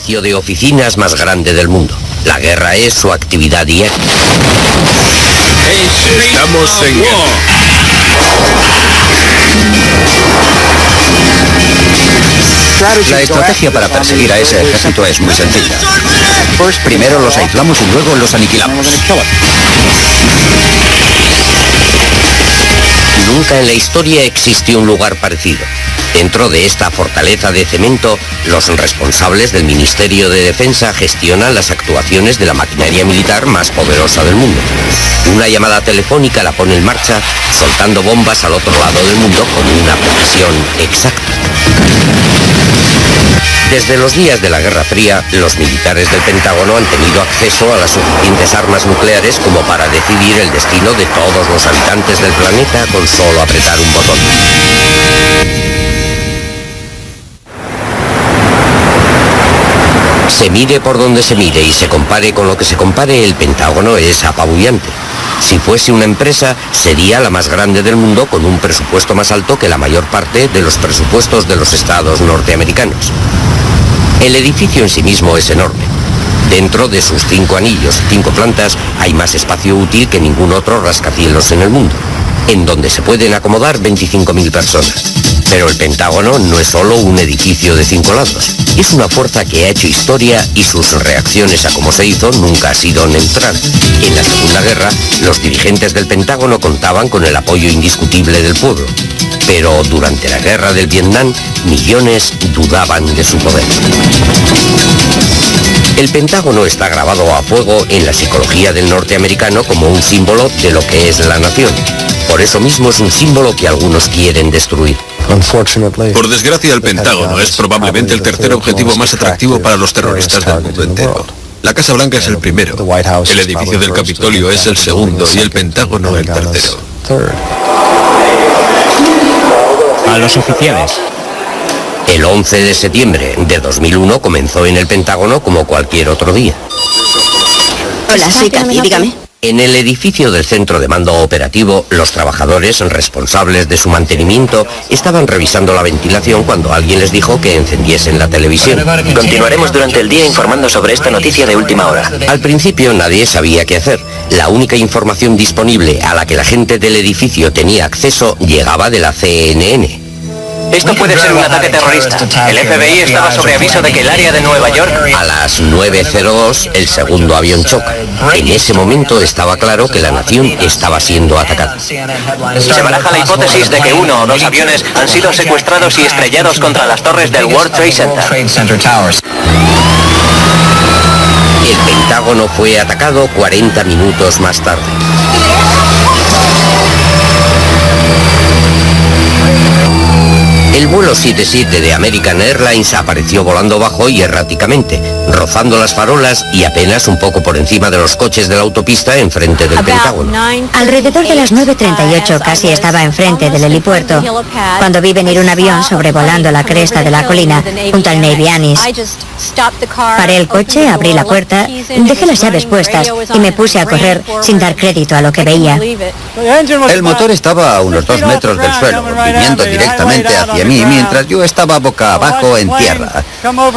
edificio de oficinas más grande del mundo. La guerra es su actividad diaria. Estamos en guerra. La estrategia para perseguir a ese ejército es muy sencilla. Primero los aislamos y luego los aniquilamos. Nunca en la historia existió un lugar parecido. Dentro de esta fortaleza de cemento, los responsables del Ministerio de Defensa gestionan las actuaciones de la maquinaria militar más poderosa del mundo. Una llamada telefónica la pone en marcha, soltando bombas al otro lado del mundo con una precisión exacta. Desde los días de la Guerra Fría, los militares del Pentágono han tenido acceso a las suficientes armas nucleares como para decidir el destino de todos los habitantes del planeta con solo apretar un botón. Se mire por donde se mire y se compare con lo que se compare, el Pentágono es apabullante. Si fuese una empresa, sería la más grande del mundo con un presupuesto más alto que la mayor parte de los presupuestos de los estados norteamericanos. El edificio en sí mismo es enorme. Dentro de sus 5 anillos y 5 plantas hay más espacio útil que ningún otro rascacielos en el mundo, en donde se pueden acomodar 25.000 personas. Pero el Pentágono no es solo un edificio de 5 lados. Es una fuerza que ha hecho historia y sus reacciones a cómo se hizo nunca ha sido neutral. En la Segunda Guerra, los dirigentes del Pentágono contaban con el apoyo indiscutible del pueblo. Pero durante la Guerra del Vietnam, millones dudaban de su poder. El Pentágono está grabado a fuego en la psicología del norteamericano como un símbolo de lo que es la nación. Por eso mismo es un símbolo que algunos quieren destruir. Por desgracia, el Pentágono es probablemente el tercer objetivo más atractivo para los terroristas del mundo entero. La Casa Blanca es el primero, el edificio del Capitolio es el segundo y el Pentágono el tercero. A los oficiales. El 11 de septiembre de 2001 comenzó en el Pentágono como cualquier otro día. Hola, soy Kathy, dígame. En el edificio del centro de mando operativo, los trabajadores responsables de su mantenimiento estaban revisando la ventilación cuando alguien les dijo que encendiesen la televisión. Continuaremos durante el día informando sobre esta noticia de última hora. Al principio nadie sabía qué hacer. La única información disponible a la que la gente del edificio tenía acceso llegaba de la CNN. Esto puede ser un ataque terrorista. El FBI estaba sobre aviso de que el área de Nueva York... A las 9:02, el segundo avión choca. En ese momento estaba claro que la nación estaba siendo atacada. Se baraja la hipótesis de que 1 o 2 aviones han sido secuestrados y estrellados contra las torres del World Trade Center. El Pentágono fue atacado 40 minutos más tarde. El vuelo 77 de American Airlines apareció volando bajo y erráticamente, rozando las farolas y apenas un poco por encima de los coches de la autopista enfrente del Pentágono. Alrededor de las 9:38 casi estaba enfrente del helipuerto, cuando vi venir un avión sobrevolando la cresta de la colina junto al Navy Annis. Paré el coche, abrí la puerta, dejé las llaves puestas y me puse a correr sin dar crédito a lo que veía. El motor estaba a unos 2 metros del suelo, viniendo directamente hacia mí mientras yo estaba boca abajo en tierra.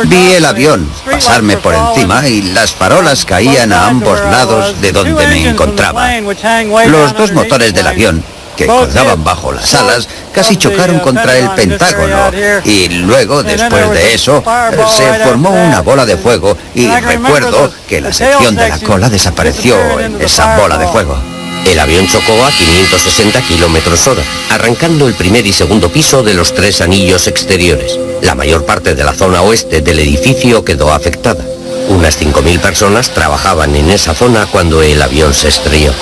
Vi el avión pasarme por encima y las farolas caían a ambos lados de donde me encontraba. Los 2 motores del avión, que colgaban bajo las alas, casi chocaron contra el Pentágono y luego, después de eso, se formó una bola de fuego y recuerdo que la sección de la cola desapareció en esa bola de fuego. El avión chocó a 560 km/h, arrancando el primer y segundo piso de los 3 anillos exteriores. La mayor parte de la zona oeste del edificio quedó afectada. Unas 5.000 personas trabajaban en esa zona cuando el avión se estrelló.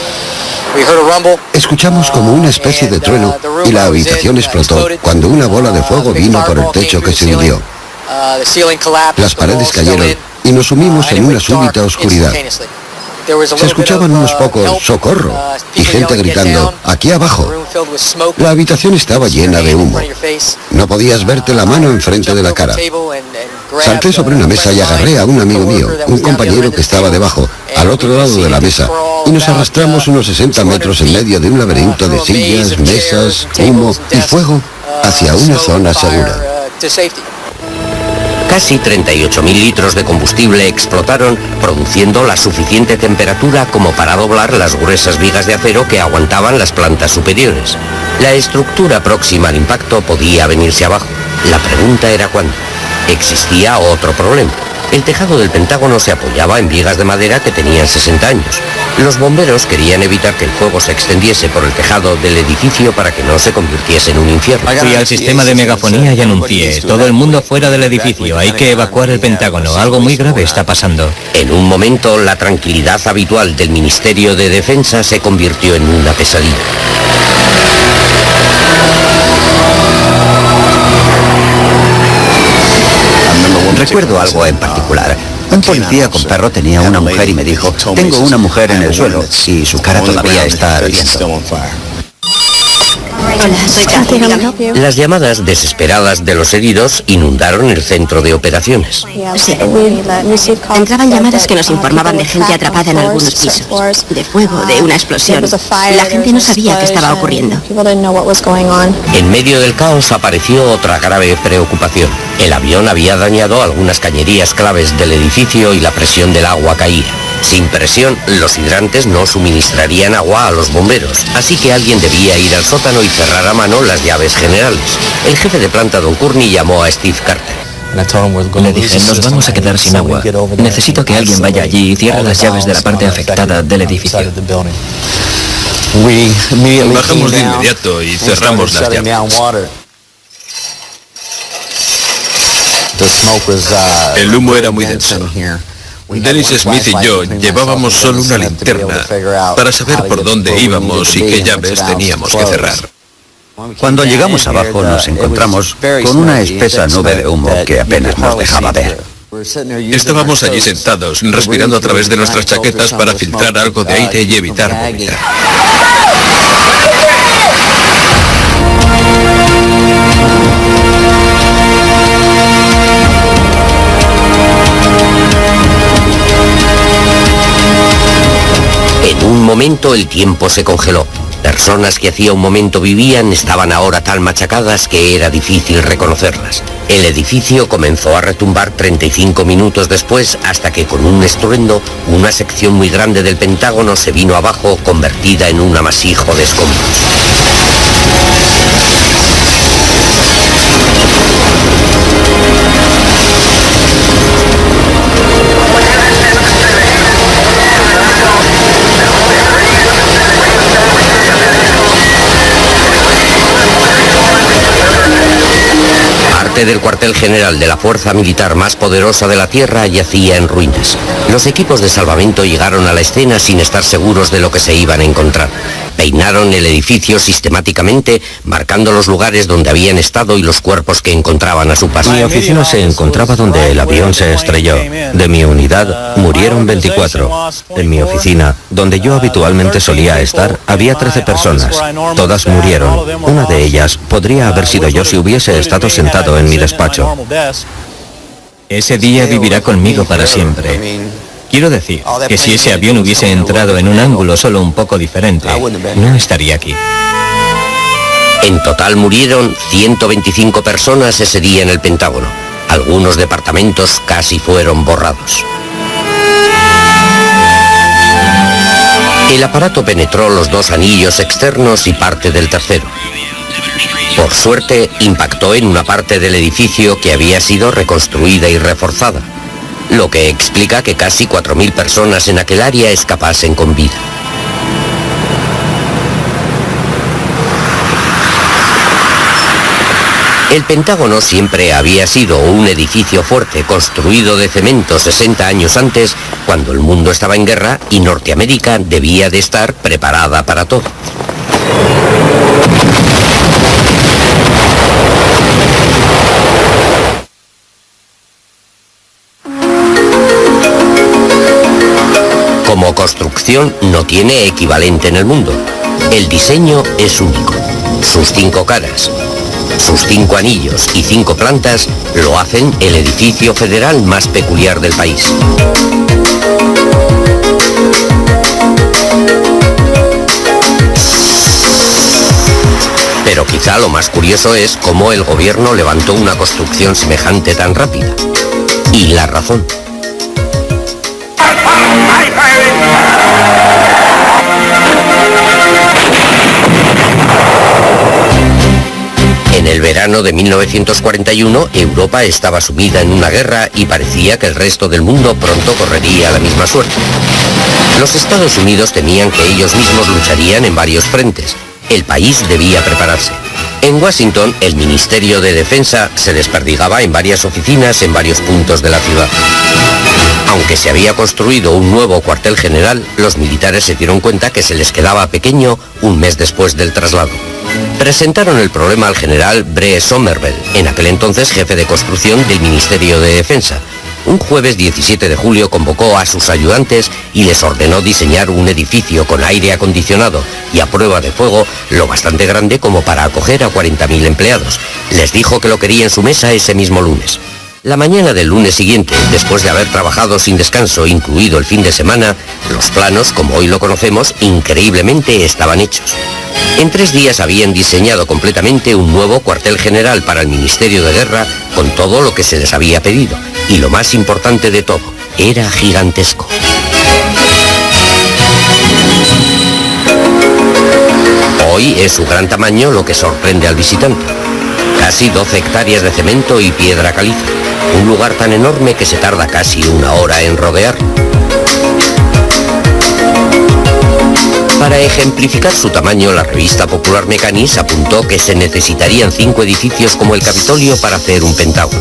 Escuchamos como una especie de trueno y la habitación explotó cuando una bola de fuego vino por el techo que se hundió. Las paredes cayeron y nos sumimos en una súbita oscuridad. Se escuchaban unos pocos ¡socorro! Y gente gritando ¡aquí abajo! La habitación estaba llena de humo. No podías verte la mano enfrente de la cara. Salté sobre una mesa y agarré a un amigo mío, un compañero que estaba debajo, al otro lado de la mesa, y nos arrastramos unos 60 metros en medio de un laberinto de sillas, mesas, humo y fuego hacia una zona segura. Casi 38.000 litros de combustible explotaron, produciendo la suficiente temperatura como para doblar las gruesas vigas de acero que aguantaban las plantas superiores. La estructura próxima al impacto podía venirse abajo. La pregunta era cuándo. Existía otro problema. El tejado del Pentágono se apoyaba en vigas de madera que tenían 60 años. Los bomberos querían evitar que el fuego se extendiese por el tejado del edificio para que no se convirtiese en un infierno. Fui al sistema de megafonía y anuncié: todo el mundo fuera del edificio, hay que evacuar el Pentágono, algo muy grave está pasando. En un momento, la tranquilidad habitual del Ministerio de Defensa se convirtió en una pesadilla. Recuerdo algo en particular. Un policía con perro tenía una mujer y me dijo: tengo una mujer en el suelo y su cara todavía está ardiendo. Hola, soy Kathy. Las llamadas desesperadas de los heridos inundaron el centro de operaciones. Sí. Entraban llamadas que nos informaban de gente atrapada en algunos pisos, de fuego, de una explosión. La gente no sabía qué estaba ocurriendo. En medio del caos apareció otra grave preocupación. El avión había dañado algunas cañerías claves del edificio y la presión del agua caía. Sin presión, los hidrantes no suministrarían agua a los bomberos, así que alguien debía ir al sótano y cerrar a mano las llaves generales. El jefe de planta, Don Courtney, llamó a Steve Carter. Le dije: nos vamos a quedar sin agua. Necesito que alguien vaya allí y cierre las llaves de la parte afectada del edificio. Bajamos de inmediato y cerramos las llaves. El humo era muy denso. Dennis Smith y yo llevábamos solo una linterna para saber por dónde íbamos y qué llaves teníamos que cerrar. Cuando llegamos abajo nos encontramos con una espesa nube de humo que apenas nos dejaba ver. Estábamos allí sentados, respirando a través de nuestras chaquetas para filtrar algo de aire y evitar vomitar. En un momento el tiempo se congeló. Personas que hacía un momento vivían estaban ahora tan machacadas que era difícil reconocerlas. El edificio comenzó a retumbar 35 minutos después hasta que con un estruendo una sección muy grande del Pentágono se vino abajo convertida en un amasijo de escombros. Del cuartel general de la fuerza militar más poderosa de la Tierra yacía en ruinas. Los equipos de salvamento llegaron a la escena sin estar seguros de lo que se iban a encontrar. Peinaron el edificio sistemáticamente, marcando los lugares donde habían estado y los cuerpos que encontraban a su paso. Mi oficina se encontraba donde el avión se estrelló. De mi unidad murieron 24. En mi oficina, donde yo habitualmente solía estar, había 13 personas. Todas murieron. Una de ellas podría haber sido yo si hubiese estado sentado en mi despacho. Ese día vivirá conmigo para siempre. Quiero decir que si ese avión hubiese entrado en un ángulo solo un poco diferente, no estaría aquí. En total murieron 125 personas ese día en el Pentágono. Algunos departamentos casi fueron borrados. El aparato penetró los dos anillos externos y parte del tercero. Por suerte, impactó en una parte del edificio que había sido reconstruida y reforzada, lo que explica que casi 4.000 personas en aquel área escapasen con vida. El Pentágono siempre había sido un edificio fuerte construido de cemento 60 años antes, cuando el mundo estaba en guerra y Norteamérica debía de estar preparada para todo. Como construcción no tiene equivalente en el mundo. El diseño es único. Sus 5 caras, sus 5 anillos y 5 plantas lo hacen el edificio federal más peculiar del país. Pero quizá lo más curioso es cómo el gobierno levantó una construcción semejante tan rápida. y la razón. En el verano de 1941, Europa estaba sumida en una guerra y parecía que el resto del mundo pronto correría la misma suerte. Los Estados Unidos temían que ellos mismos lucharían en varios frentes. El país debía prepararse. En Washington, el Ministerio de Defensa se desperdigaba en varias oficinas en varios puntos de la ciudad. Aunque se había construido un nuevo cuartel general, los militares se dieron cuenta que se les quedaba pequeño un mes después del traslado. Presentaron el problema al general Bree Somerville, en aquel entonces jefe de construcción del Ministerio de Defensa. Un jueves 17 de julio convocó a sus ayudantes y les ordenó diseñar un edificio con aire acondicionado y a prueba de fuego lo bastante grande como para acoger a 40.000 empleados. Les dijo que lo quería en su mesa ese mismo lunes. La mañana del lunes siguiente, después de haber trabajado sin descanso, incluido el fin de semana, los planos, como hoy lo conocemos, increíblemente estaban hechos. En 3 días habían diseñado completamente un nuevo cuartel general para el Ministerio de Guerra con todo lo que se les había pedido. Y lo más importante de todo, era gigantesco. Hoy es su gran tamaño lo que sorprende al visitante. Casi 12 hectáreas de cemento y piedra caliza. Un lugar tan enorme que se tarda casi 1 hora en rodear. Para ejemplificar su tamaño, la revista popular Mechanics apuntó que se necesitarían 5 edificios como el Capitolio para hacer un pentágono.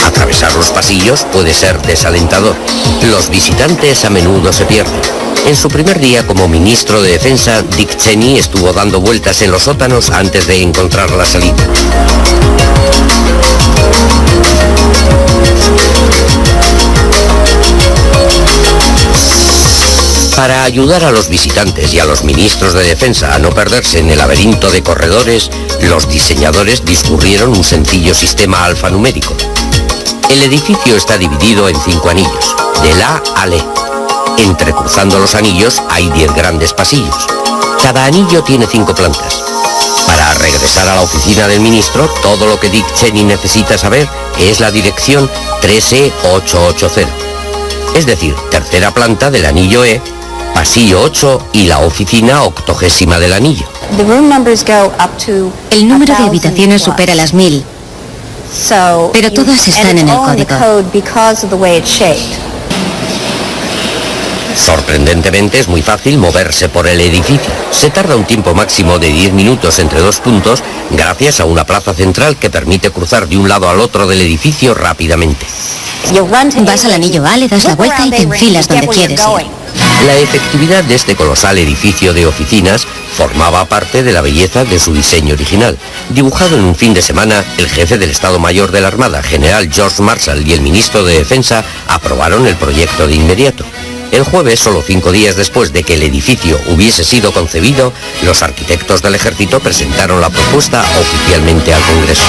Atravesar los pasillos puede ser desalentador. Los visitantes a menudo se pierden. En su primer día como ministro de Defensa, Dick Cheney estuvo dando vueltas en los sótanos antes de encontrar la salida. Para ayudar a los visitantes y a los ministros de defensa a no perderse en el laberinto de corredores, los diseñadores discurrieron un sencillo sistema alfanumérico. El edificio está dividido en 5 anillos, del A al E. Entrecruzando los anillos hay 10 grandes pasillos. Cada anillo tiene 5 plantas. Para regresar a la oficina del ministro, todo lo que Dick Cheney necesita saber es la dirección 3E880. Es decir, tercera planta del anillo E, pasillo 8 y la oficina 80ª del anillo. El número de habitaciones supera las 1000, pero todas están en el código. Sorprendentemente es muy fácil moverse por el edificio. Se tarda un tiempo máximo de 10 minutos entre 2 puntos gracias a una plaza central que permite cruzar de un lado al otro del edificio rápidamente. Vas al anillo A, le das la vuelta y te enfilas donde quieres ir. La efectividad de este colosal edificio de oficinas formaba parte de la belleza de su diseño original. Dibujado en un fin de semana, el jefe del Estado Mayor de la Armada, general George Marshall, y el ministro de Defensa aprobaron el proyecto de inmediato. El jueves, solo 5 días después de que el edificio hubiese sido concebido, los arquitectos del ejército presentaron la propuesta oficialmente al Congreso.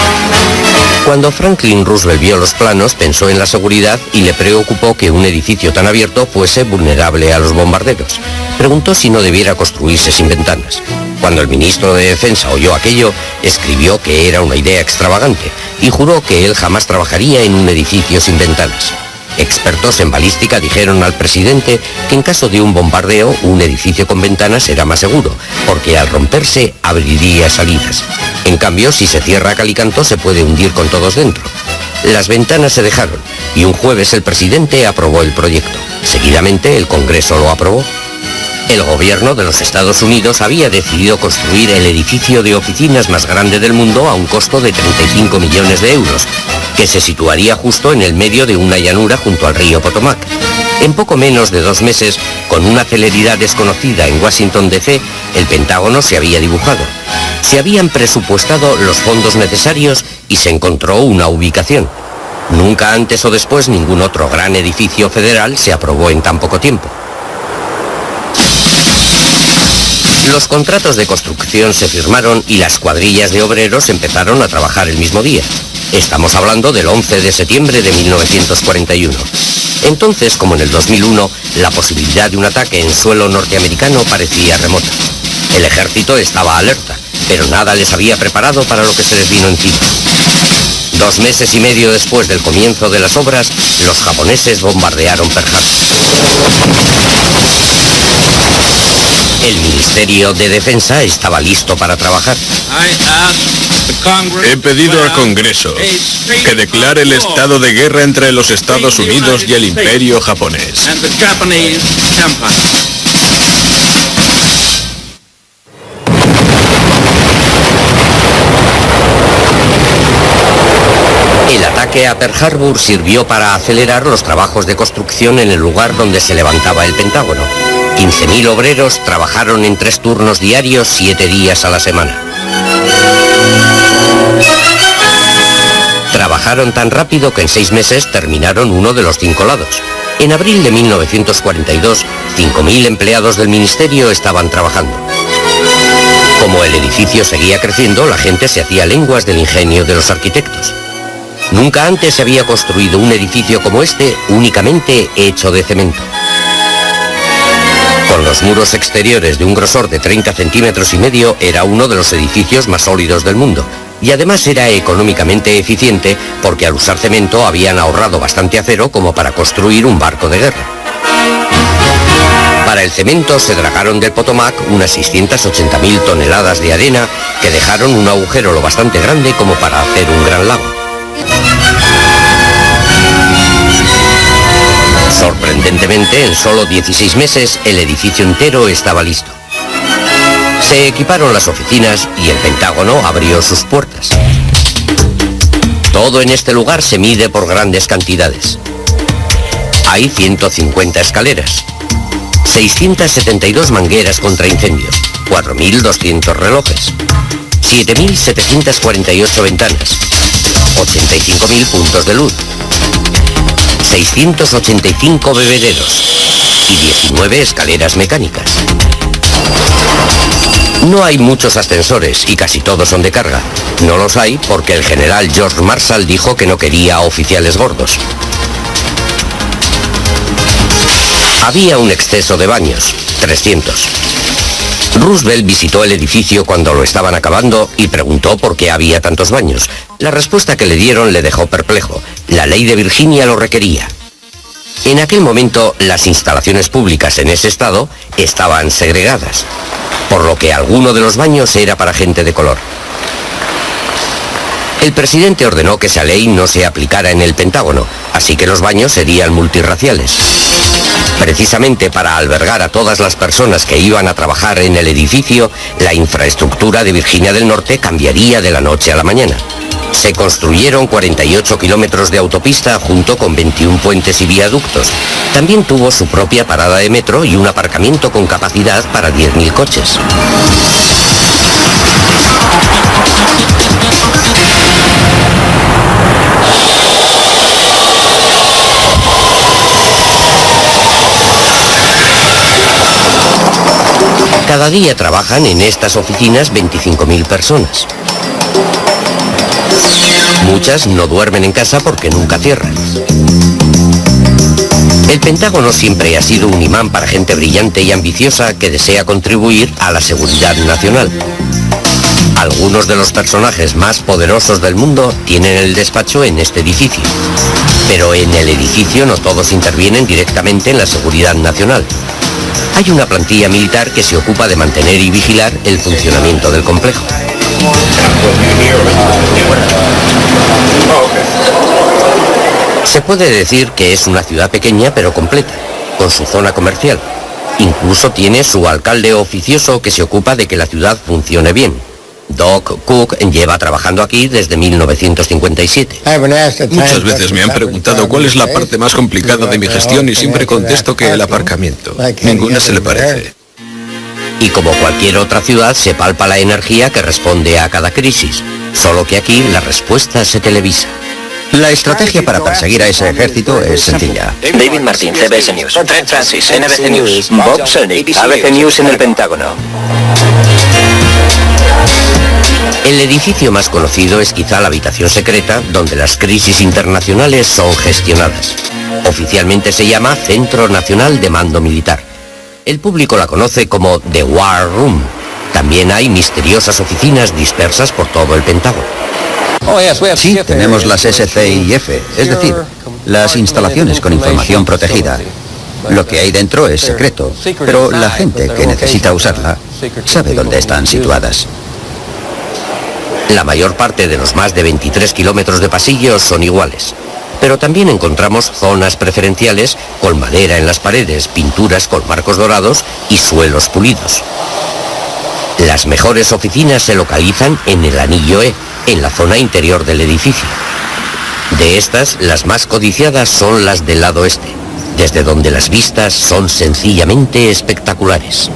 Cuando Franklin Roosevelt vio los planos, pensó en la seguridad y le preocupó que un edificio tan abierto fuese vulnerable a los bombarderos. Preguntó si no debiera construirse sin ventanas. Cuando el ministro de Defensa oyó aquello, escribió que era una idea extravagante y juró que él jamás trabajaría en un edificio sin ventanas. Expertos en balística dijeron al presidente que en caso de un bombardeo, un edificio con ventanas era más seguro, porque al romperse abriría salidas. En cambio, si se cierra a cal y canto, se puede hundir con todos dentro. Las ventanas se dejaron y un jueves el presidente aprobó el proyecto. Seguidamente el Congreso lo aprobó. El gobierno de los Estados Unidos había decidido construir el edificio de oficinas más grande del mundo a un costo de 35 millones de euros, que se situaría justo en el medio de una llanura junto al río Potomac. En poco menos de 2 meses, con una celeridad desconocida en Washington D.C., el Pentágono se había dibujado. Se habían presupuestado los fondos necesarios y se encontró una ubicación. Nunca antes o después ningún otro gran edificio federal se aprobó en tan poco tiempo. Los contratos de construcción se firmaron y las cuadrillas de obreros empezaron a trabajar el mismo día. Estamos hablando del 11 de septiembre de 1941. Entonces, como en el 2001, la posibilidad de un ataque en suelo norteamericano parecía remota. El ejército estaba alerta, pero nada les había preparado para lo que se les vino encima. 2 meses y medio después del comienzo de las obras, los japoneses bombardearon Pearl Harbor. El Ministerio de Defensa estaba listo para trabajar. He pedido al Congreso que declare el estado de guerra entre los Estados Unidos y el Imperio japonés. El ataque a Pearl Harbor sirvió para acelerar los trabajos de construcción en el lugar donde se levantaba el Pentágono. 15.000 obreros trabajaron en 3 turnos diarios, 7 días a la semana. Trabajaron tan rápido que en 6 meses terminaron uno de los 5 lados. En abril de 1942, 5.000 empleados del ministerio estaban trabajando. Como el edificio seguía creciendo, la gente se hacía lenguas del ingenio de los arquitectos. Nunca antes se había construido un edificio como este, únicamente hecho de cemento. Con los muros exteriores de un grosor de 30 centímetros y medio, era uno de los edificios más sólidos del mundo. Y además era económicamente eficiente porque al usar cemento habían ahorrado bastante acero como para construir un barco de guerra. Para el cemento se dragaron del Potomac unas 680.000 toneladas de arena que dejaron un agujero lo bastante grande como para hacer un gran lago. Sorprendentemente, en solo 16 meses, el edificio entero estaba listo. Se equiparon las oficinas y el Pentágono abrió sus puertas. Todo en este lugar se mide por grandes cantidades. Hay 150 escaleras, 672 mangueras contra incendios, 4.200 relojes, 7.748 ventanas, 85.000 puntos de luz, 685 bebederos y 19 escaleras mecánicas. No hay muchos ascensores y casi todos son de carga. No los hay porque el general George Marshall dijo que no quería oficiales gordos. Había un exceso de baños, 300. Roosevelt visitó el edificio cuando lo estaban acabando y preguntó por qué había tantos baños. La respuesta que le dieron le dejó perplejo. La ley de Virginia lo requería. En aquel momento, las instalaciones públicas en ese estado estaban segregadas, por lo que alguno de los baños era para gente de color. El presidente ordenó que esa ley no se aplicara en el Pentágono, así que los baños serían multirraciales. Precisamente para albergar a todas las personas que iban a trabajar en el edificio, la infraestructura de Virginia del Norte cambiaría de la noche a la mañana. Se construyeron 48 kilómetros de autopista junto con 21 puentes y viaductos. También tuvo su propia parada de metro y un aparcamiento con capacidad para 10.000 coches. Cada día trabajan en estas oficinas 25.000 personas. Muchas no duermen en casa porque nunca cierran. El Pentágono siempre ha sido un imán para gente brillante y ambiciosa que desea contribuir a la seguridad nacional. Algunos de los personajes más poderosos del mundo tienen el despacho en este edificio. Pero en el edificio no todos intervienen directamente en la seguridad nacional. Hay una plantilla militar que se ocupa de mantener y vigilar el funcionamiento del complejo. Se puede decir que es una ciudad pequeña pero completa, con su zona comercial. Incluso tiene su alcalde oficioso que se ocupa de que la ciudad funcione bien. Doc Cook lleva trabajando aquí desde 1957. Muchas veces me han preguntado cuál es la parte más complicada de mi gestión y siempre contesto que el aparcamiento. Ninguna se le parece. Y como cualquier otra ciudad, se palpa la energía que responde a cada crisis. Solo que aquí la respuesta se televisa. La estrategia para perseguir a ese ejército es sencilla. David Martin, CBS News. Trent Francis, NBC News. Bob Sonic, ABC News en el Pentágono. El edificio más conocido es quizá la habitación secreta donde las crisis internacionales son gestionadas. Oficialmente se llama Centro Nacional de Mando Militar. El público la conoce como The War Room. También hay misteriosas oficinas dispersas por todo el Pentágono. Sí, tenemos las SCIF, es decir, las instalaciones con información protegida. Lo que hay dentro es secreto, pero la gente que necesita usarla sabe dónde están situadas. La mayor parte de los más de 23 kilómetros de pasillos son iguales, pero también encontramos zonas preferenciales con madera en las paredes, pinturas con marcos dorados y suelos pulidos. Las mejores oficinas se localizan en el anillo E, en la zona interior del edificio. De estas, las más codiciadas son las del lado este, desde donde las vistas son sencillamente espectaculares.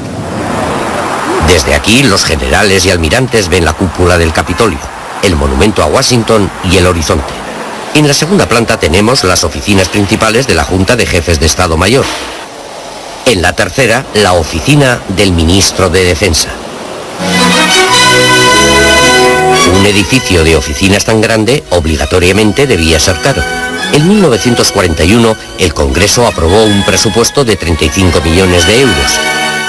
Desde aquí, los generales y almirantes ven la cúpula del Capitolio, el monumento a Washington y el horizonte. En la segunda planta tenemos las oficinas principales de la Junta de Jefes de Estado Mayor. En la tercera, la oficina del Ministro de Defensa. Un edificio de oficinas tan grande obligatoriamente debía ser caro. En 1941 el Congreso aprobó un presupuesto de 35 millones de euros,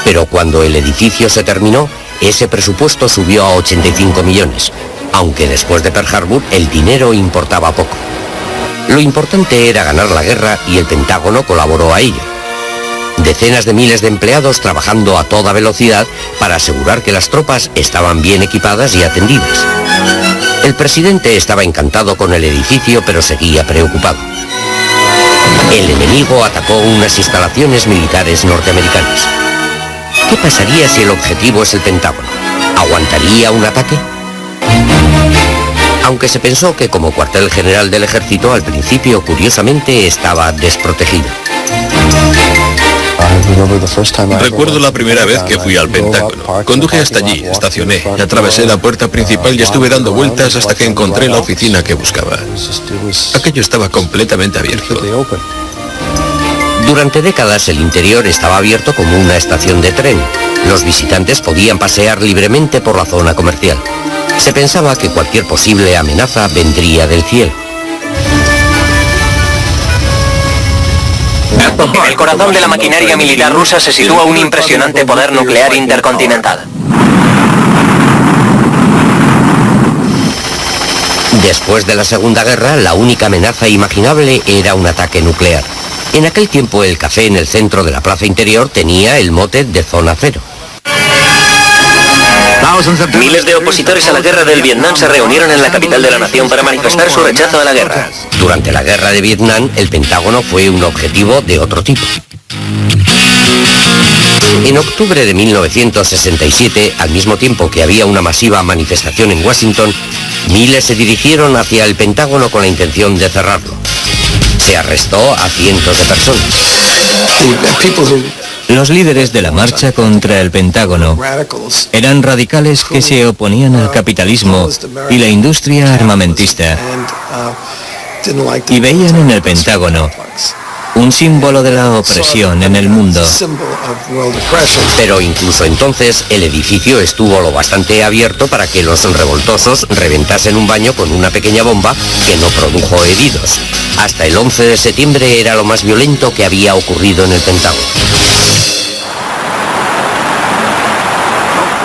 pero cuando el edificio se terminó, ese presupuesto subió a 85 millones, aunque después de Pearl Harbor el dinero importaba poco. Lo importante era ganar la guerra y el Pentágono colaboró a ello. Decenas de miles de empleados trabajando a toda velocidad para asegurar que las tropas estaban bien equipadas y atendidas. El presidente estaba encantado con el edificio, pero seguía preocupado. El enemigo atacó unas instalaciones militares norteamericanas. ¿Qué pasaría si el objetivo es el Pentágono? ¿Aguantaría un ataque? Aunque se pensó que como cuartel general del ejército, al principio, curiosamente, estaba desprotegido. Recuerdo la primera vez que fui al Pentágono. Conduje hasta allí, estacioné, atravesé la puerta principal y estuve dando vueltas hasta que encontré la oficina que buscaba. Aquello estaba completamente abierto. Durante décadas el interior estaba abierto como una estación de tren. Los visitantes podían pasear libremente por la zona comercial. Se pensaba que cualquier posible amenaza vendría del cielo. En el corazón de la maquinaria militar rusa se sitúa un impresionante poder nuclear intercontinental. Después de la Segunda Guerra, la única amenaza imaginable era un ataque nuclear. En aquel tiempo, el café en el centro de la plaza interior tenía el mote de Zona Cero. Miles de opositores a la guerra del Vietnam se reunieron en la capital de la nación para manifestar su rechazo a la guerra. Durante la guerra de Vietnam, el Pentágono fue un objetivo de otro tipo. En octubre de 1967, al mismo tiempo que había una masiva manifestación en Washington, miles se dirigieron hacia el Pentágono con la intención de cerrarlo. Se arrestó a cientos de personas. Los líderes de la marcha contra el Pentágono eran radicales que se oponían al capitalismo y la industria armamentista y veían en el Pentágono un símbolo de la opresión en el mundo. Pero incluso entonces el edificio estuvo lo bastante abierto para que los revoltosos reventasen un baño con una pequeña bomba que no produjo heridos. Hasta el 11 de septiembre era lo más violento que había ocurrido en el Pentágono.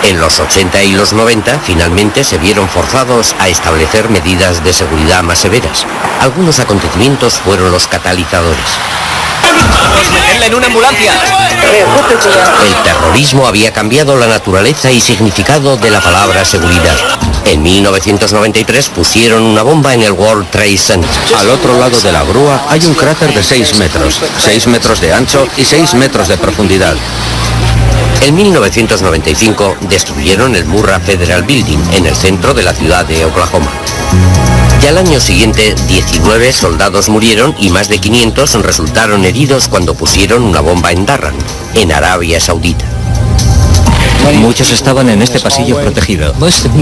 En los 80 y los 90 finalmente se vieron forzados a establecer medidas de seguridad más severas. Algunos acontecimientos fueron los catalizadores. ¡Meterla en una ambulancia! El terrorismo había cambiado la naturaleza y significado de la palabra seguridad. En 1993 pusieron una bomba en el World Trade Center. Al otro lado de la grúa hay un cráter de 6 metros de ancho y 6 metros de profundidad. En 1995 destruyeron el Murrah Federal Building en el centro de la ciudad de Oklahoma. Y al año siguiente, 19 soldados murieron y más de 500 resultaron heridos cuando pusieron una bomba en Dhahran, en Arabia Saudita. Muchos estaban en este pasillo protegido.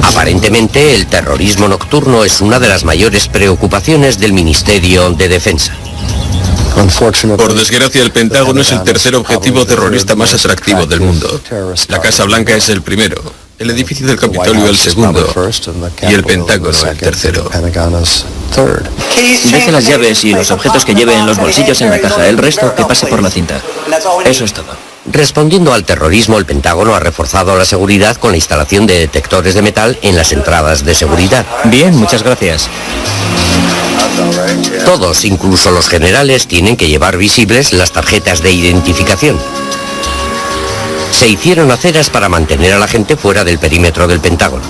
Aparentemente, el terrorismo nocturno es una de las mayores preocupaciones del Ministerio de Defensa. Por desgracia, el Pentágono es el tercer objetivo terrorista más atractivo del mundo. La Casa Blanca es el primero, el edificio del Capitolio el segundo y el Pentágono el tercero. Deje las llaves y los objetos que lleve en los bolsillos en la caja, el resto que pase por la cinta. Eso es todo. Respondiendo al terrorismo, el Pentágono ha reforzado la seguridad con la instalación de detectores de metal en las entradas de seguridad. Bien, muchas gracias. Todos, incluso los generales, tienen que llevar visibles las tarjetas de identificación. Se hicieron aceras para mantener a la gente fuera del perímetro del Pentágono.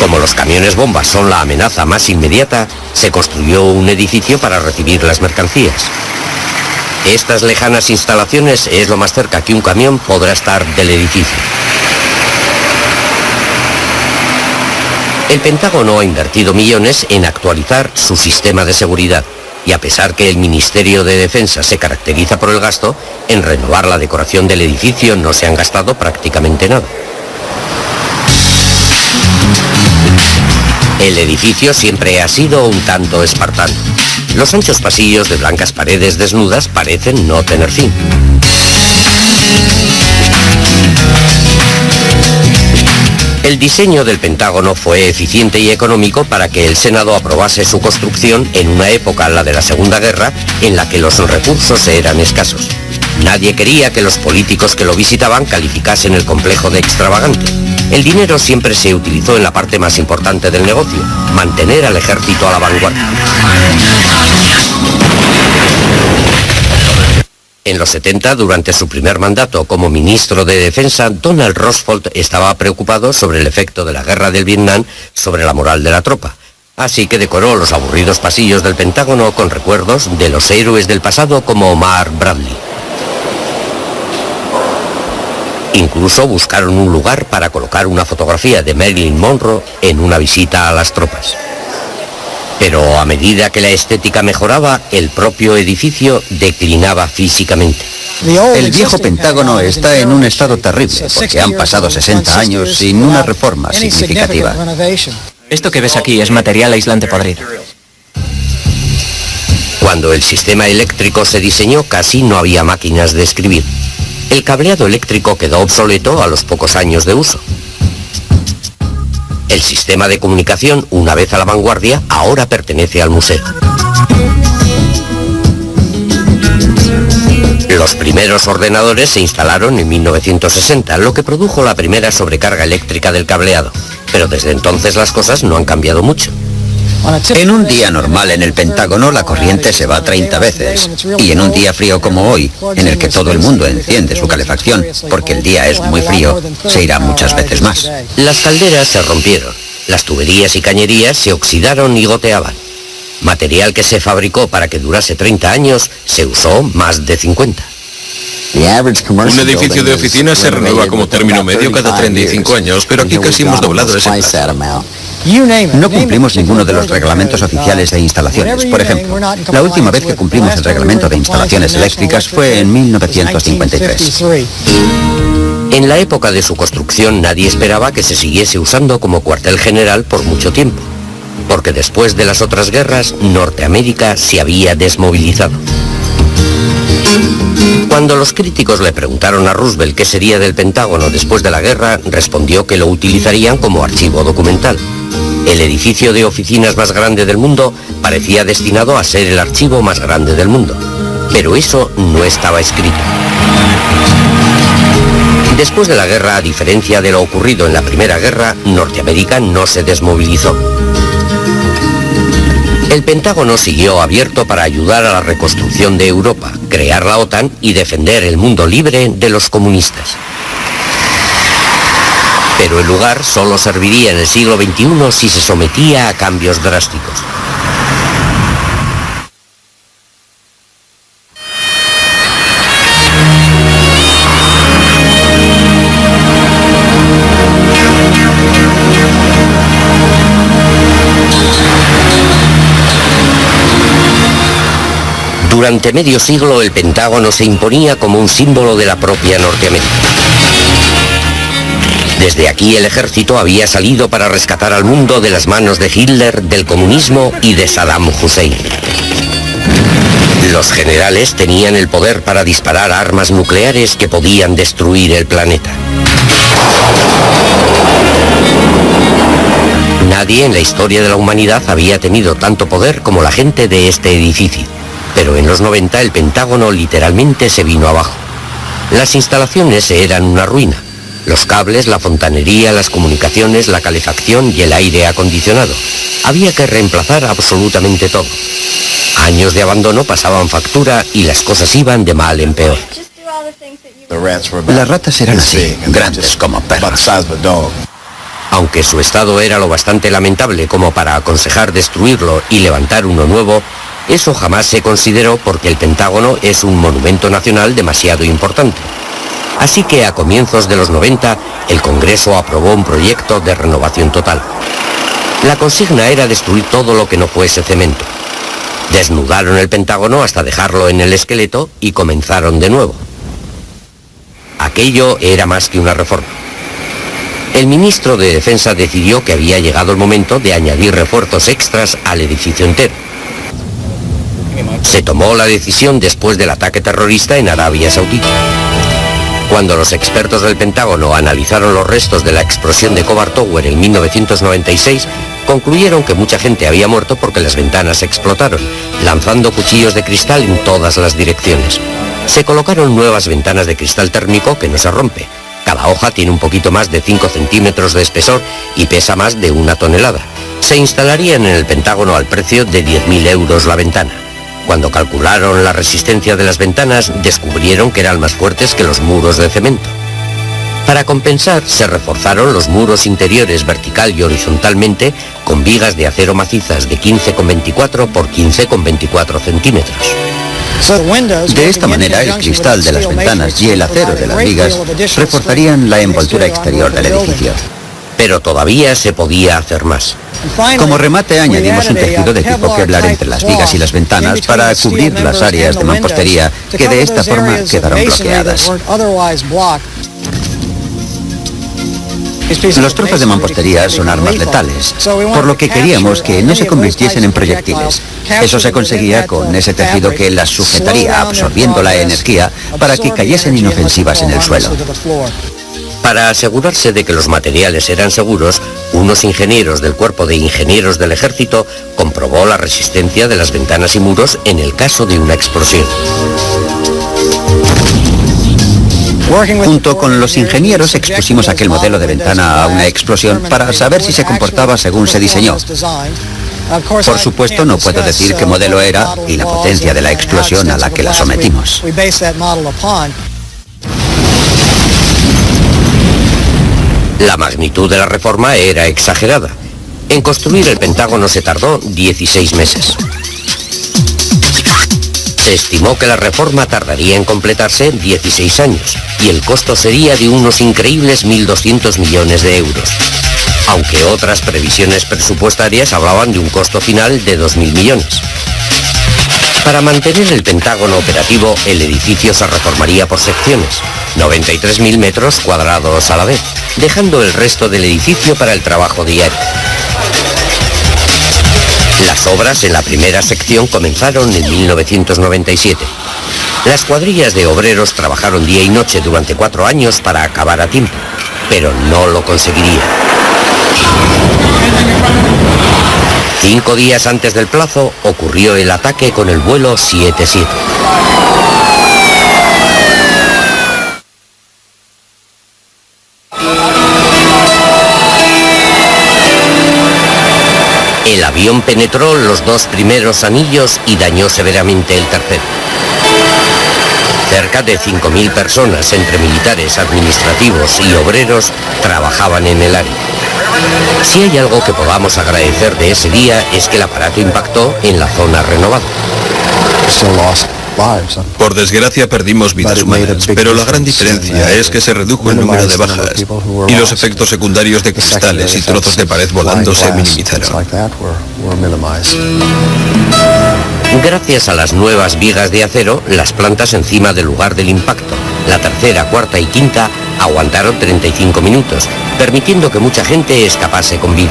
Como los camiones bombas son la amenaza más inmediata, se construyó un edificio para recibir las mercancías. Estas lejanas instalaciones es lo más cerca que un camión podrá estar del edificio. El Pentágono ha invertido millones en actualizar su sistema de seguridad y a pesar que el Ministerio de Defensa se caracteriza por el gasto, en renovar la decoración del edificio no se han gastado prácticamente nada. El edificio siempre ha sido un tanto espartano. Los anchos pasillos de blancas paredes desnudas parecen no tener fin. El diseño del Pentágono fue eficiente y económico para que el Senado aprobase su construcción en una época, la de la Segunda Guerra, en la que los recursos eran escasos. Nadie quería que los políticos que lo visitaban calificasen el complejo de extravagante. El dinero siempre se utilizó en la parte más importante del negocio, mantener al ejército a la vanguardia. En los 70, durante su primer mandato como ministro de Defensa, Donald Rumsfeld estaba preocupado sobre el efecto de la guerra del Vietnam sobre la moral de la tropa. Así que decoró los aburridos pasillos del Pentágono con recuerdos de los héroes del pasado como Mark Bradley. Incluso buscaron un lugar para colocar una fotografía de Marilyn Monroe en una visita a las tropas. Pero a medida que la estética mejoraba, el propio edificio declinaba físicamente. El viejo Pentágono está en un estado terrible, porque han pasado 60 años sin una reforma significativa. Esto que ves aquí es material aislante podrido. Cuando el sistema eléctrico se diseñó, casi no había máquinas de escribir. El cableado eléctrico quedó obsoleto a los pocos años de uso. El sistema de comunicación, una vez a la vanguardia, ahora pertenece al museo. Los primeros ordenadores se instalaron en 1960, lo que produjo la primera sobrecarga eléctrica del cableado. Pero desde entonces las cosas no han cambiado mucho. En un día normal en el Pentágono la corriente se va 30 veces. Y en un día frío como hoy, en el que todo el mundo enciende su calefacción, porque el día es muy frío, se irá muchas veces más. Las calderas se rompieron, las tuberías y cañerías se oxidaron y goteaban. Material que se fabricó para que durase 30 años, se usó más de 50. Un edificio de oficinas se renueva como término medio cada 35 años, pero aquí casi hemos doblado ese plazo. No cumplimos ninguno de los reglamentos oficiales de instalaciones. Por ejemplo, la última vez que cumplimos el reglamento de instalaciones eléctricas fue en 1953. En la época de su construcción nadie esperaba que se siguiese usando como cuartel general por mucho tiempo, porque después de las otras guerras, Norteamérica se había desmovilizado. Cuando los críticos le preguntaron a Roosevelt qué sería del Pentágono después de la guerra, respondió que lo utilizarían como archivo documental. El edificio de oficinas más grande del mundo parecía destinado a ser el archivo más grande del mundo, pero eso no estaba escrito. Después de la guerra, a diferencia de lo ocurrido en la Primera Guerra, Norteamérica no se desmovilizó. El Pentágono siguió abierto para ayudar a la reconstrucción de Europa, crear la OTAN y defender el mundo libre de los comunistas. Pero el lugar solo serviría en el siglo XXI si se sometía a cambios drásticos. Durante medio siglo el Pentágono se imponía como un símbolo de la propia Norteamérica. Desde aquí el ejército había salido para rescatar al mundo de las manos de Hitler, del comunismo y de Saddam Hussein. Los generales tenían el poder para disparar armas nucleares que podían destruir el planeta. Nadie en la historia de la humanidad había tenido tanto poder como la gente de este edificio. Pero en los 90 el Pentágono literalmente se vino abajo. Las instalaciones eran una ruina. Los cables, la fontanería, las comunicaciones, la calefacción y el aire acondicionado. Había que reemplazar absolutamente todo. Años de abandono pasaban factura y las cosas iban de mal en peor. Las ratas eran así, grandes como perros. Aunque su estado era lo bastante lamentable como para aconsejar destruirlo y levantar uno nuevo, eso jamás se consideró porque el Pentágono es un monumento nacional demasiado importante. Así que a comienzos de los 90, el Congreso aprobó un proyecto de renovación total. La consigna era destruir todo lo que no fuese cemento. Desnudaron el Pentágono hasta dejarlo en el esqueleto y comenzaron de nuevo. Aquello era más que una reforma. El ministro de Defensa decidió que había llegado el momento de añadir refuerzos extras al edificio entero. Se tomó la decisión después del ataque terrorista en Arabia Saudita. Cuando los expertos del Pentágono analizaron los restos de la explosión de Covert Tower en 1996, concluyeron que mucha gente había muerto porque las ventanas explotaron, lanzando cuchillos de cristal en todas las direcciones. Se colocaron nuevas ventanas de cristal térmico que no se rompe. Cada hoja tiene un poquito más de 5 centímetros de espesor y pesa más de 1 tonelada. Se instalarían en el Pentágono al precio de 10.000 euros la ventana. Cuando calcularon la resistencia de las ventanas, descubrieron que eran más fuertes que los muros de cemento. Para compensar, se reforzaron los muros interiores vertical y horizontalmente con vigas de acero macizas de 15,24 por 15,24 centímetros. De esta manera, el cristal de las ventanas y el acero de las vigas reforzarían la envoltura exterior del edificio. Pero todavía se podía hacer más. Como remate, añadimos un tejido de tipo Kevlar entre las vigas y las ventanas para cubrir las áreas de mampostería que de esta forma quedaron bloqueadas. Los trozos de mampostería son armas letales, por lo que queríamos que no se convirtiesen en proyectiles. Eso se conseguía con ese tejido que las sujetaría, absorbiendo la energía para que cayesen inofensivas en el suelo. Para asegurarse de que los materiales eran seguros, unos ingenieros del Cuerpo de Ingenieros del Ejército comprobó la resistencia de las ventanas y muros en el caso de una explosión. Junto con los ingenieros expusimos aquel modelo de ventana a una explosión para saber si se comportaba según se diseñó. Por supuesto, no puedo decir qué modelo era y la potencia de la explosión a la que la sometimos. La magnitud de la reforma era exagerada. En construir el Pentágono se tardó 16 meses. Se estimó que la reforma tardaría en completarse 16 años y el costo sería de unos increíbles 1.200 millones de euros. Aunque otras previsiones presupuestarias hablaban de un costo final de 2.000 millones. Para mantener el Pentágono operativo, el edificio se reformaría por secciones, 93.000 metros cuadrados a la vez, dejando el resto del edificio para el trabajo diario. Las obras en la primera sección comenzaron en 1997. Las cuadrillas de obreros trabajaron día y noche durante 4 años para acabar a tiempo, pero no lo conseguirían. 5 días antes del plazo ocurrió el ataque con el vuelo 77. El avión penetró los 2 primeros anillos y dañó severamente el tercero. Cerca de 5.000 personas, entre militares, administrativos y obreros, trabajaban en el área. Si hay algo que podamos agradecer de ese día es que el aparato impactó en la zona renovada. Por desgracia perdimos vidas humanas, pero la gran diferencia es que se redujo el número de bajas y los efectos secundarios de cristales y trozos de pared volando se minimizaron. Gracias a las nuevas vigas de acero, las plantas encima del lugar del impacto, la tercera, cuarta y quinta, aguantaron 35 minutos, permitiendo que mucha gente escapase con vida.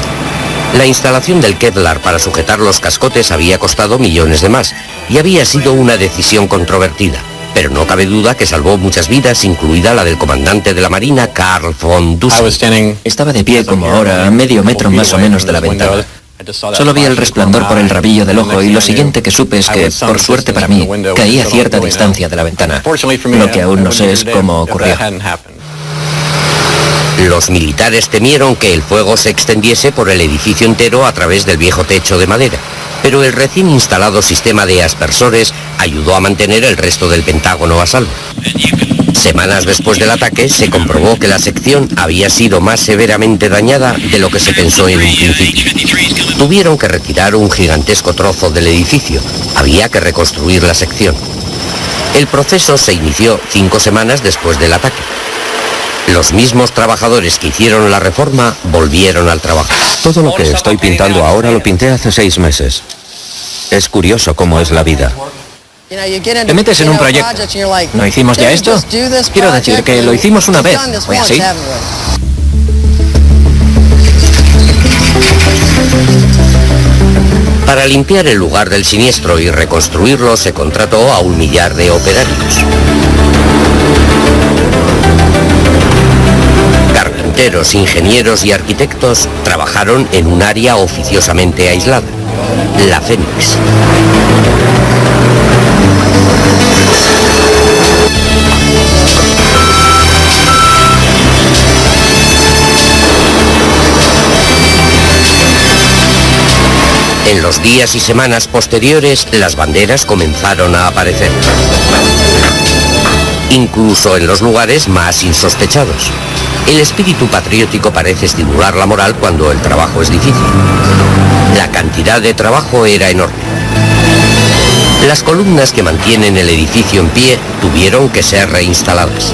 La instalación del Kevlar para sujetar los cascotes había costado millones de más y había sido una decisión controvertida, pero no cabe duda que salvó muchas vidas, incluida la del comandante de la Marina, Karl von Dusen. Estaba de pie como ahora, a medio metro más o menos de la ventana. Solo vi el resplandor por el rabillo del ojo y lo siguiente que supe es que, por suerte para mí, caí a cierta distancia de la ventana. Lo que aún no sé es cómo ocurrió. Los militares temieron que el fuego se extendiese por el edificio entero a través del viejo techo de madera, pero el recién instalado sistema de aspersores ayudó a mantener el resto del Pentágono a salvo. Semanas después del ataque se comprobó que la sección había sido más severamente dañada de lo que se pensó en un principio. Tuvieron que retirar un gigantesco trozo del edificio. Había que reconstruir la sección. El proceso se inició 5 semanas después del ataque. Los mismos trabajadores que hicieron la reforma volvieron al trabajo. Todo lo que estoy pintando ahora lo pinté hace 6 meses. Es curioso cómo es la vida. Te metes en un proyecto. ¿No hicimos ya esto? Quiero decir que lo hicimos una vez. ¿Fue así? Para limpiar el lugar del siniestro y reconstruirlo se contrató a 1 millar de operarios. Carpinteros, ingenieros y arquitectos trabajaron en un área oficiosamente aislada, la Fénix. En los días y semanas posteriores, las banderas comenzaron a aparecer, incluso en los lugares más insospechados. El espíritu patriótico parece estimular la moral cuando el trabajo es difícil. La cantidad de trabajo era enorme. Las columnas que mantienen el edificio en pie tuvieron que ser reinstaladas.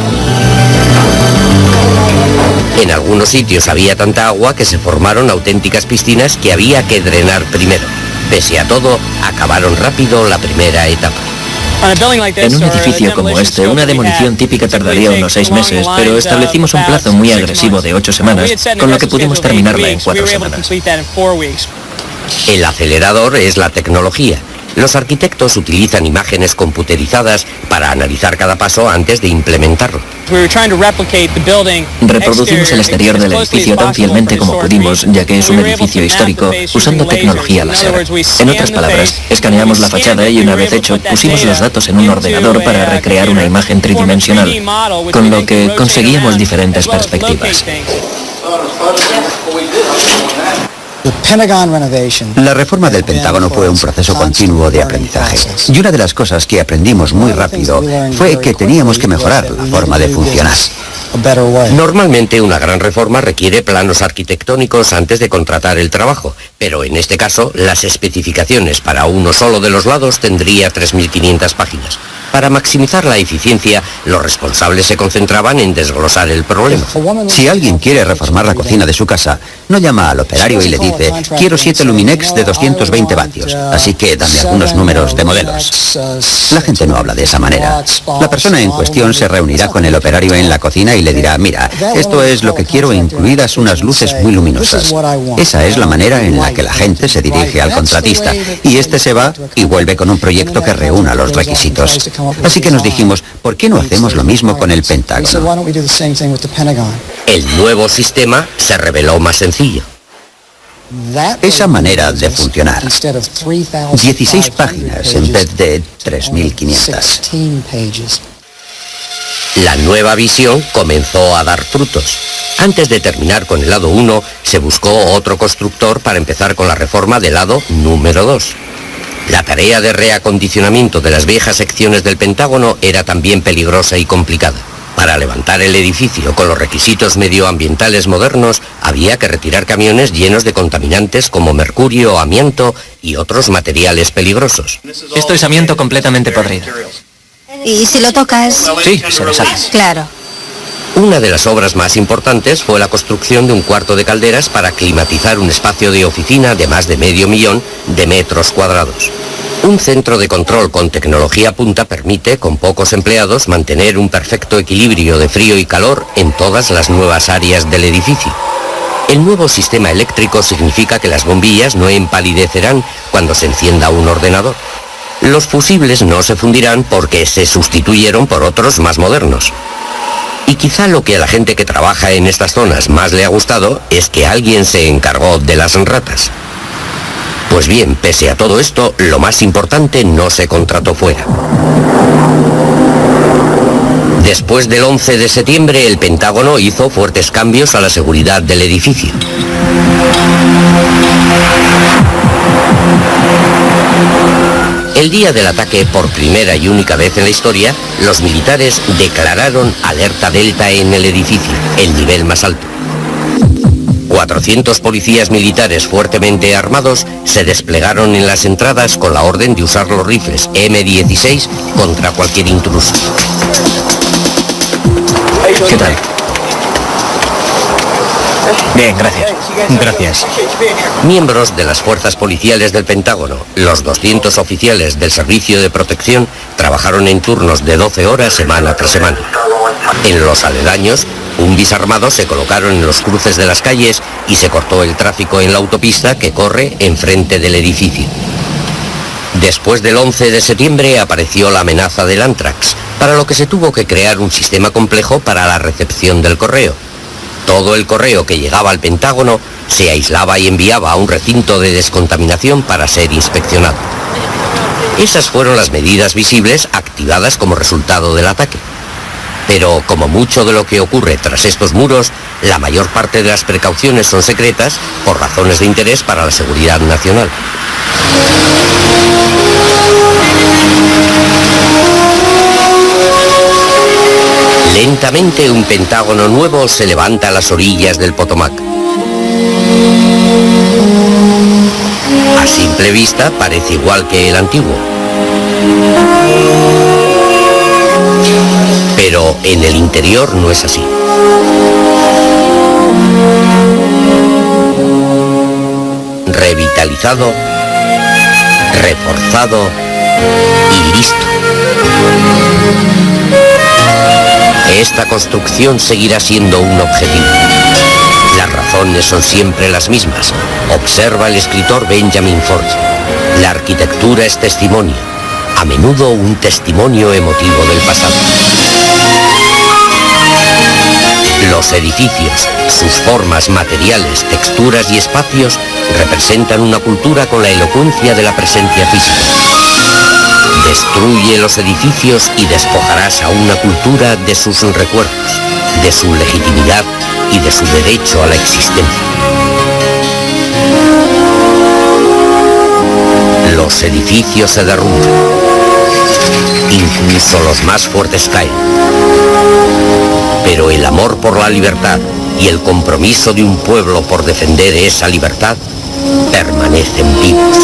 En algunos sitios había tanta agua que se formaron auténticas piscinas que había que drenar primero. Pese a todo, acabaron rápido la primera etapa. En un edificio como este, una demolición típica tardaría unos 6 meses, pero establecimos un plazo muy agresivo de 8 semanas, con lo que pudimos terminarla en 4 semanas. El acelerador es la tecnología. Los arquitectos utilizan imágenes computerizadas para analizar cada paso antes de implementarlo. Reproducimos el exterior del edificio tan fielmente como pudimos, ya que es un edificio histórico, usando tecnología láser. En otras palabras, escaneamos la fachada y una vez hecho, pusimos los datos en un ordenador para recrear una imagen tridimensional, con lo que conseguíamos diferentes perspectivas. La reforma del Pentágono fue un proceso continuo de aprendizaje. Y una de las cosas que aprendimos muy rápido fue que teníamos que mejorar la forma de funcionar. Normalmente una gran reforma requiere planos arquitectónicos antes de contratar el trabajo, pero en este caso las especificaciones para uno solo de los lados tendría 3.500 páginas. Para maximizar la eficiencia, los responsables se concentraban en desglosar el problema. Si alguien quiere reformar la cocina de su casa, no llama al operario y le dice: quiero 7 Luminex de 220 vatios, así que dame algunos números de modelos. La gente no habla de esa manera. La persona en cuestión se reunirá con el operario en la cocina y le dirá: mira, esto es lo que quiero, incluidas unas luces muy luminosas. Esa es la manera en la que la gente se dirige al contratista, y este se va y vuelve con un proyecto que reúna los requisitos. Así que nos dijimos: ¿por qué no hacemos lo mismo con el Pentágono? El nuevo sistema se reveló más sencillo. Esa manera de funcionar, 16 páginas en vez de 3.500. La nueva visión comenzó a dar frutos. Antes de terminar con el lado 1, se buscó otro constructor para empezar con la reforma del lado número 2. La tarea de reacondicionamiento de las viejas secciones del Pentágono era también peligrosa y complicada. Para levantar el edificio con los requisitos medioambientales modernos, había que retirar camiones llenos de contaminantes como mercurio, amianto y otros materiales peligrosos. Esto es amianto completamente podrido. ¿Y si lo tocas? Sí, se deshace. Claro. Una de las obras más importantes fue la construcción de un cuarto de calderas para climatizar un espacio de oficina de más de medio millón de metros cuadrados. Un centro de control con tecnología punta permite, con pocos empleados, mantener un perfecto equilibrio de frío y calor en todas las nuevas áreas del edificio. El nuevo sistema eléctrico significa que las bombillas no empalidecerán cuando se encienda un ordenador. Los fusibles no se fundirán porque se sustituyeron por otros más modernos. Y quizá lo que a la gente que trabaja en estas zonas más le ha gustado es que alguien se encargó de las ratas. Pues bien, pese a todo esto, lo más importante no se contrató fuera. Después del 11 de septiembre, el Pentágono hizo fuertes cambios a la seguridad del edificio. El día del ataque, por primera y única vez en la historia, los militares declararon alerta delta en el edificio, el nivel más alto. 400 policías militares fuertemente armados se desplegaron en las entradas con la orden de usar los rifles M16 contra cualquier intruso. ¿Qué tal? Bien, gracias. Gracias. Miembros de las fuerzas policiales del Pentágono, los 200 oficiales del Servicio de Protección, trabajaron en turnos de 12 horas semana tras semana. En los aledaños, umbis armados se colocaron en los cruces de las calles y se cortó el tráfico en la autopista que corre enfrente del edificio. Después del 11 de septiembre apareció la amenaza del ántrax, para lo que se tuvo que crear un sistema complejo para la recepción del correo. Todo el correo que llegaba al Pentágono se aislaba y enviaba a un recinto de descontaminación para ser inspeccionado. Esas fueron las medidas visibles activadas como resultado del ataque. Pero, como mucho de lo que ocurre tras estos muros, la mayor parte de las precauciones son secretas por razones de interés para la seguridad nacional. Lentamente un Pentágono nuevo se levanta a las orillas del Potomac. A simple vista parece igual que el antiguo. Pero en el interior no es así. Revitalizado, reforzado y listo. Esta construcción seguirá siendo un objetivo. Las razones son siempre las mismas. Observa el escritor Benjamin Ford. La arquitectura es testimonio, a menudo un testimonio emotivo del pasado. Los edificios, sus formas, materiales, texturas y espacios representan una cultura con la elocuencia de la presencia física. Destruye los edificios y despojarás a una cultura de sus recuerdos, de su legitimidad y de su derecho a la existencia. Los edificios se derrumban. Incluso los más fuertes caen. Pero el amor por la libertad y el compromiso de un pueblo por defender esa libertad permanecen vivos.